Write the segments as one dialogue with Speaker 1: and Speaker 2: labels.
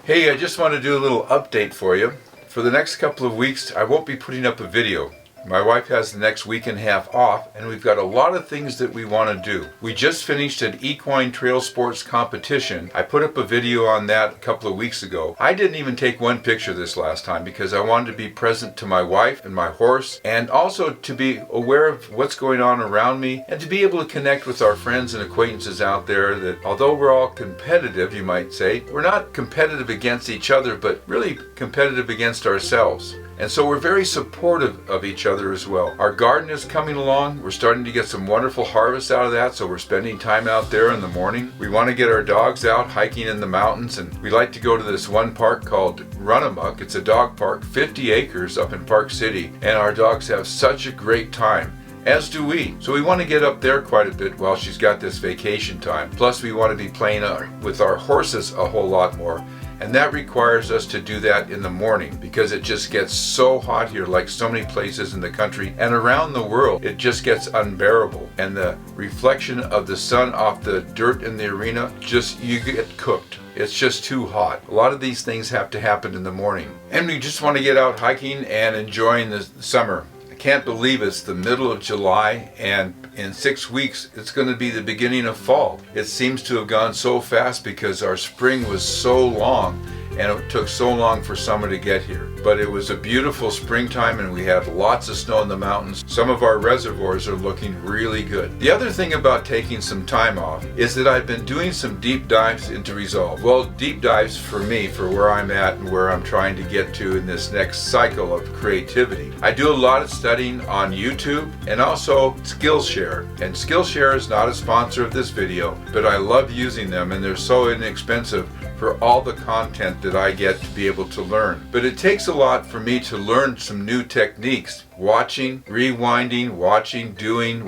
Speaker 1: Hey, I just want to do a little update for you. For the next couple of weeks, I won't be putting up a video. My wife has the next week and a half off, and we've got a lot of things that we want to do. We just finished an equine trail sports competition. I put up a video on that a couple of weeks ago. I didn't even take one picture this last time because I wanted to be present to my wife and my horse, and also to be aware of what's going on around me, and to be able to connect with our friends and acquaintances out there that, although we're all competitive, you might say, we're not competitive against each other, but really competitive against ourselves. And so we're very supportive of each other as well. Our garden is coming along. We're starting to get some wonderful harvests out of that, so we're spending time out there in the morning. We want to get our dogs out hiking in the mountains, and we like to go to this one park called Runamuck. It's a dog park, 50 acres up in Park City, and our dogs have such a great time. As do we. So we want to get up there quite a bit while she's got this vacation time. Plus we want to be playing with our horses a whole lot more. And that requires us to do that in the morning because it just gets so hot here, like so many places in the country and around the world. It just gets unbearable. And the reflection of the sun off the dirt in the arena, you get cooked. It's just too hot. A lot of these things have to happen in the morning. And we just want to get out hiking and enjoying the summer. I can't believe it's the middle of July, and in 6 weeks it's going to be the beginning of fall. It seems to have gone so fast because our spring was so long and it took so long for summer to get here. But it was a beautiful springtime and we had lots of snow in the mountains. Some of our reservoirs are looking really good. The other thing about taking some time off is that I've been doing some deep dives into Resolve. Well, deep dives for me, for where I'm at and where I'm trying to get to in this next cycle of creativity. I do a lot of studying on YouTube and also Skillshare. And Skillshare is not a sponsor of this video, but I love using them and they're so inexpensive for all the content that I get to be able to learn. But it takes a lot for me to learn some new techniques. Watching, rewinding, watching, doing,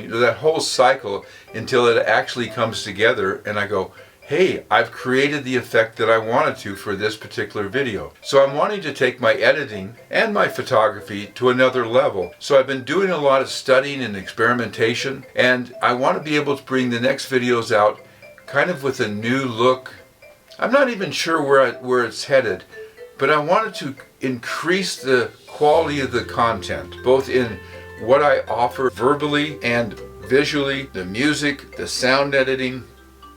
Speaker 1: that whole cycle until it actually comes together and I go, hey, I've created the effect that I wanted to for this particular video. So I'm wanting to take my editing and my photography to another level. So I've been doing a lot of studying and experimentation, and I want to be able to bring the next videos out kind of with a new look. I'm not even sure where it's headed, but I wanted to increase the quality of the content, both in what I offer verbally and visually, the music, the sound editing.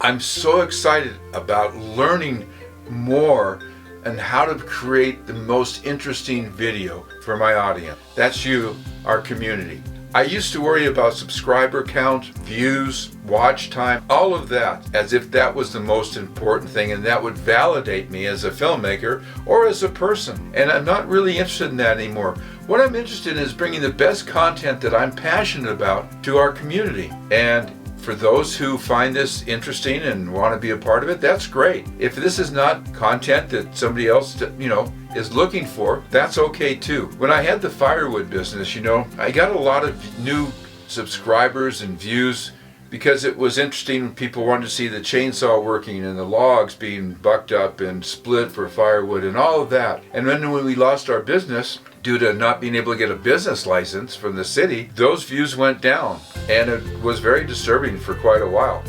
Speaker 1: I'm so excited about learning more and how to create the most interesting video for my audience. That's you, our community. I used to worry about subscriber count, views, watch time, all of that, as if that was the most important thing and that would validate me as a filmmaker or as a person. And I'm not really interested in that anymore. What I'm interested in is bringing the best content that I'm passionate about to our community. And for those who find this interesting and want to be a part of it, that's great. If this is not content that somebody else, is looking for, that's okay too. When I had the firewood business, I got a lot of new subscribers and views because it was interesting when people wanted to see the chainsaw working and the logs being bucked up and split for firewood and all of that. And then when we lost our business, due to not being able to get a business license from the city, those views went down and it was very disturbing for quite a while.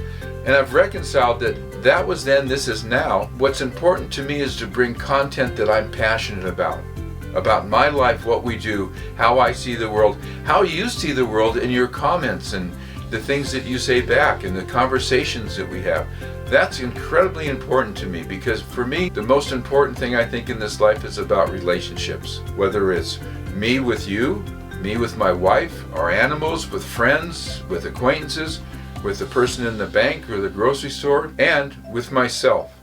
Speaker 1: And I've reconciled that was then, this is now. What's important to me is to bring content that I'm passionate about my life, what we do, how I see the world, how you see the world in your comments and the things that you say back and the conversations that we have. That's incredibly important to me because for me, the most important thing I think in this life is about relationships. Whether it's me with you, me with my wife, our animals, with friends, with acquaintances, with the person in the bank or the grocery store, and with myself.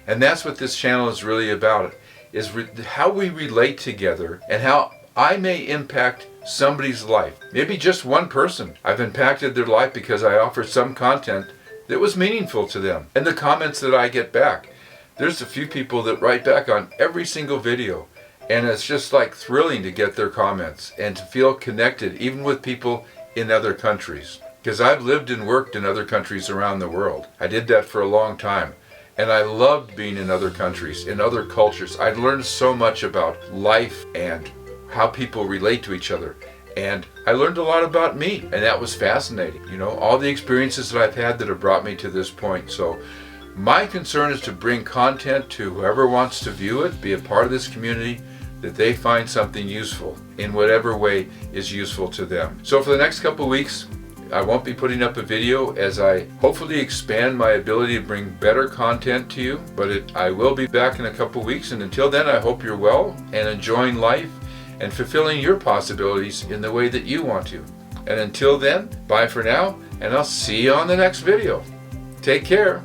Speaker 1: And that's what this channel is really about, is how we relate together and how I may impact somebody's life. Maybe just one person. I've impacted their life because I offered some content that was meaningful to them. And the comments that I get back. There's a few people that write back on every single video. And it's just like thrilling to get their comments and to feel connected even with people in other countries. Because I've lived and worked in other countries around the world. I did that for a long time. And I loved being in other countries, in other cultures. I learned so much about life and how people relate to each other. And I learned a lot about me, and that was fascinating. All the experiences that I've had that have brought me to this point. So My concern is to bring content to whoever wants to view it, be a part of this community, that they find something useful in whatever way is useful to them. So for the next couple of weeks, I won't be putting up a video as I hopefully expand my ability to bring better content to you, but I will be back in a couple of weeks, and until then I hope you're well and enjoying life and fulfilling your possibilities in the way that you want to. And until then, bye for now, and I'll see you on the next video. Take care.